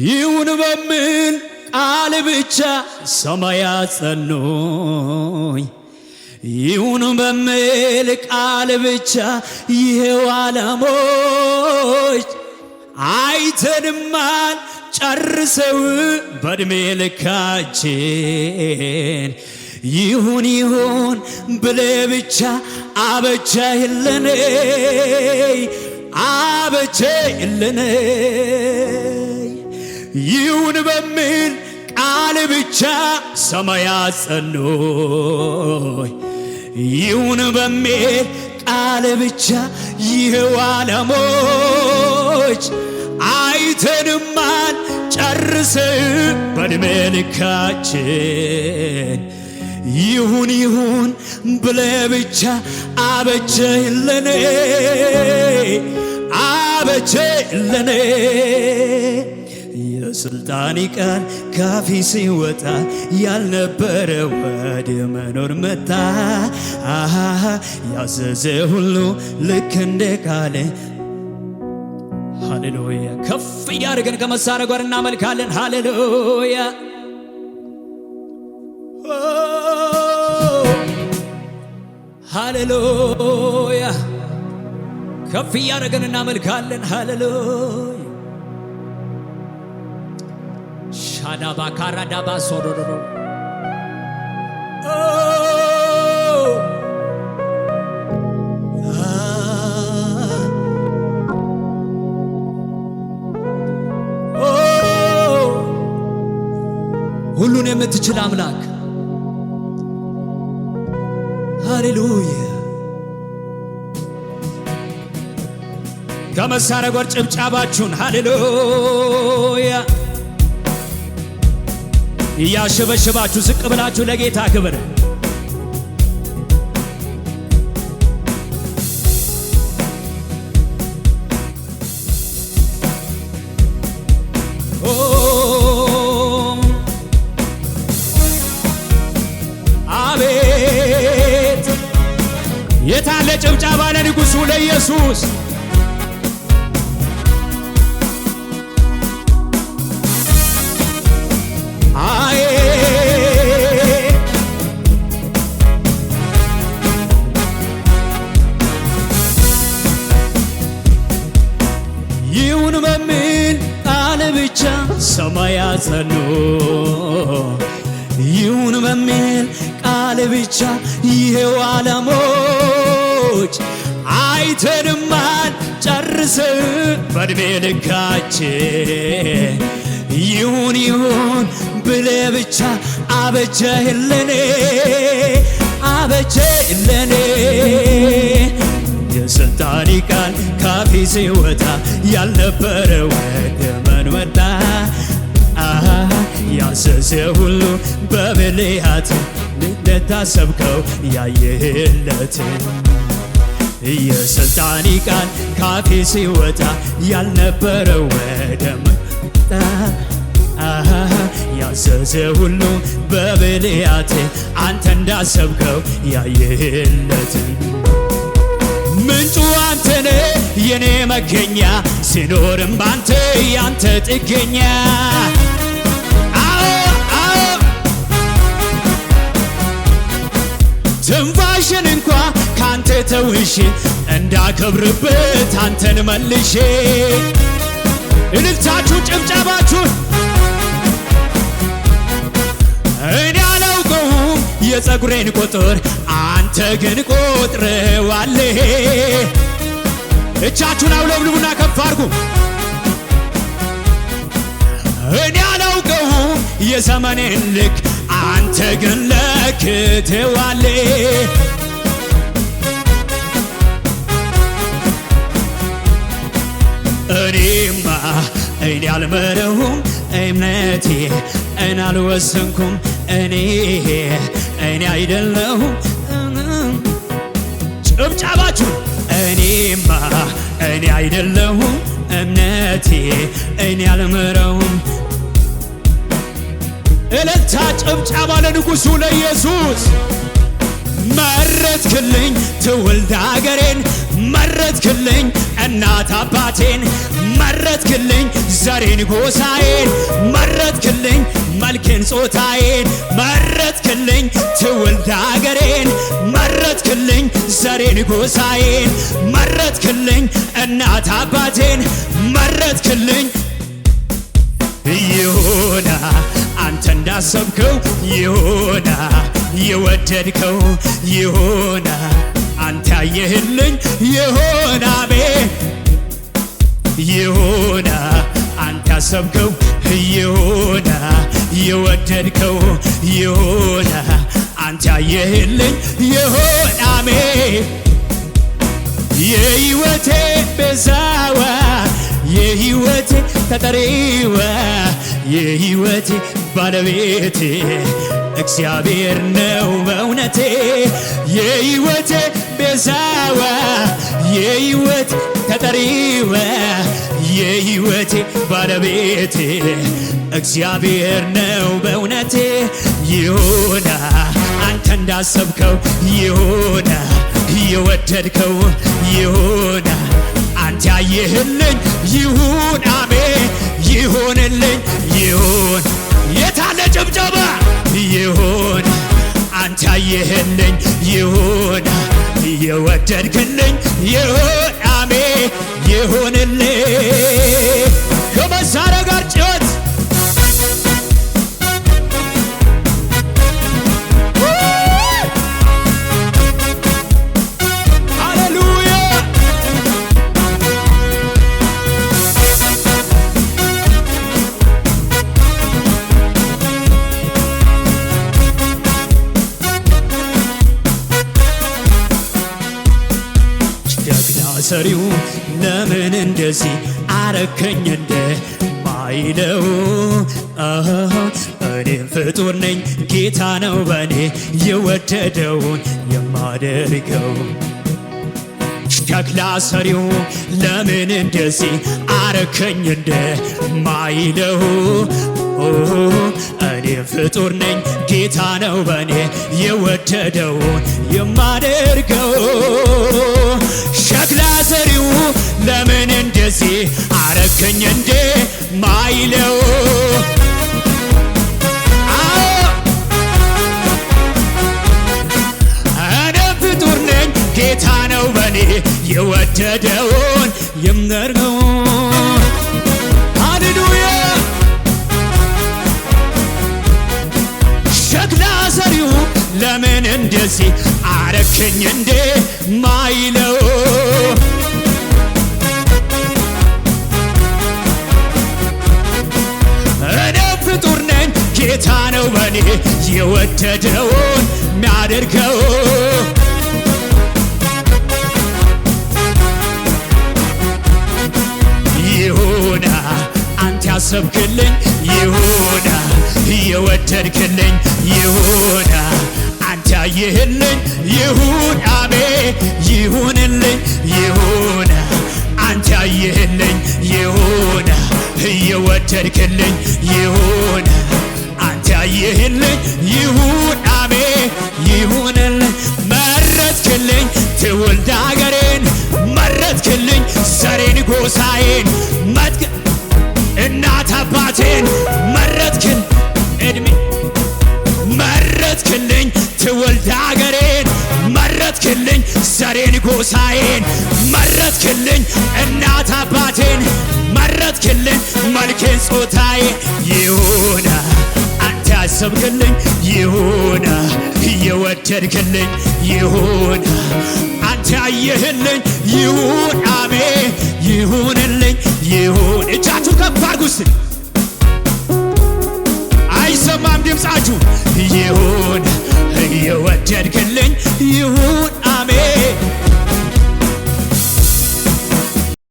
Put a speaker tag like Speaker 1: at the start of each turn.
Speaker 1: ይሁን በሚል ቃል ብቻ ሰማያት ጸኑኝ። ይሁን በሚል ቃል ብቻ ይሄው ዓለሞች አይተንማል ጨርሰው በዕድሜ ልካችን ይሁን ይሁን ብለህ ብቻ አበጀህልን አበጀህልን። ይሁን በሚል ቃል ብቻ ሰማያት ጸኑኝ። ይሁን በሚል ቃል ብቻ ይሄው ዓለሞች አይተንማል ጨርሰን በዕድሜ ልካችን ይሁን ይሁን ብለህ ብቻ አበጀህልን አበጀህልን። የስልጣን ቃል ካፌ ሲወጣ ያልነበረ ወደ መኖር መጣ። ያዘዘ ሁሉ ልክ እንደ ቃል። ሃሌሉያ! ከፍ እያደረገን ከመሳሪያ ጋር እናመልካለን። ሃሌሉያ! ሃሌሉያ! ከፍ እያደረገን እናመልካለን። ሃሌሉያ! ሻዳባ ካራዳባ ሶዶዶ ሁሉን የምትችል አምላክ ሃሌሉያ! ከመሳሪያ ጋር ጭብጨባችሁን ሃሌሉያ እያሸበሸባችሁ ዝቅ ብላችሁ ለጌታ ክብር አቤት! የታለ ጭብጨባ ለንጉሡ ለኢየሱስ? ይሁን በሚል ቃል ብቻ ሰማያት ጸኑ። ይሁን በሚል ቃል ብቻ ይሄው ዓለሞች አይተንማል ጨርሰን በዕድሜ ልካችን ይሁን ይሁን ብለህ ብቻ አበጀህልን አበጀህልን። የስልጣን ቃል ካፌ ሲወጣ ያልነበረ ወደ መኖር መጣ። ያዘዘ ሁሉ በብልሃት ልታሰብከው ያየህለት የስልጣን ቃል ካፌ ሲወጣ ያልነበረ ወደ መኖር መጣ። ያዘዘ ሁሉ በብልሃት አንተ እንዳሰብከው ያየህለት ምንጩ አንተነ የኔ መገኛ ሲኖርም ባንተ ያንተ ጥገኛ። ትንፋሽን እንኳ ካንተ ተውሼ እንዳከብርበት አንተን መልሼ እልልታችሁ ጭብጨባችሁን እኔ አላውቀውም የፀጉሬን ቁጥር አንተ ግን ቆጥረዋለህ። እጃችሁን አውለብልቡና ከፍ አድርጉ። እኔ አላውቀውም የዘመኔን ልክ አንተ ግን ለክተዋለህ። እኔ አልመረውም እምነቴ አልወሰንኩም እኔ አይደለሁም። ጭብጨባችሁ እኔ አይደለሁም እምነቴ አልመረውም። እልልታ ጭብጨባ ለንጉሡ ለኢየሱስ። መረጥክልኝ ትውልድ አገሬን መረጥክልኝ እናት አባቴን መረጥክልኝ ዘሬን ጎሳዬን መረጥክልኝ መልኬን ጾታዬን መረጥክልኝ ትውልድ አገሬን መረጥክልኝ ዘሬን ጎሳዬን መረጥክልኝ እናት አባቴን መረጥክልኝ ይሁና አንተ እንዳሰብከው ይሁና የወደድከው ይሁና አንተ ያየህልኝ ይሁና አሜን ይሁና አንተ ያሰብከው ይሁና የወደድከው ይሁና አንተ ያየህልኝ ይሁና አሜን የሕይወቴ ቤዛዋ የሕይወቴ ተጠሪዋ የሕይወቴ ባለቤቴ እግዚአብሔር ነው በእውነቴ የሕይወቴ ቤዛዋ የሕይወቴ ተጠሪዋ የሕይወቴ ባለቤቴ እግዚአብሔር ነው በእውነቴ ይሁና አንተ እንዳሰብከው ይሁና የወደድከው ይሁና አንተ ያየህልኝ ይሁን አሜን ይሁንልኝ ይሁን የታለ ጭብጨባ ይሁን አንተ ያየህልኝ ይሁን የወደድክልኝ ይሁን አሜን ይሁንልኝ ከመሳሪያ ጋር ጭወት ሰሪው ለምን እንደዚህ አረከኝ እንደ ማይለው እኔም ፍጡር ነኝ ጌታ ነው በኔ የወደደውን የማደርገው ሸክላ ሰሪው ለምን እንደዚህ አረከኝ እንደ ማይለው እኔም ፍጡር ነኝ ጌታ ነው በኔ የወደደውን የማደርገው ሸክላ ሰሪው ለምን እንደዚህ አረከኝ እንደ ማይለው እኔም ፍጡር ነኝ ጌታ ነው በኔ የወደደውን የምናደርገው ሃሌሉያ ሸክላ ሰሪው ለምን እንደዚህ አረከኝ እንደ ማይለው እኔም ፍጡር ነኝ ጌታ ነው በኔ የወደደውን ሚያደርገው ይሁና አንተ ያሰብክልኝ ይሁና የወደድክልኝ ይሁና አንተ ያየህልኝ ይሁን አሜን ይሁንልኝ ይሁና አንተ ያየህልኝ ይሁና የወደድክልኝ ይሁና አንተ ያየህልኝ ይሁን አሜን ይሁንልኝ መረጥክልኝ ትውልድ አገሬን መረጥክልኝ ዘሬን ጎሳዬን እናት አባቴን መረጥክልኝ እድሜ መረጥክልኝ ትውልድ አገሬን መረጥክልኝ ዘሬን ጎሳዬን መረጥክልኝ እናት አባቴን መረጥክልኝ መልኬን ጾታዬን ይሁና አንተ ያሰብክልኝ ይሁና የወደድክልኝ ይሁና አንተ ያየህልኝ ይሁን አሜን ይሁንልኝ ይሁን እጃችሁ ከፍ አድርጉ እስቲ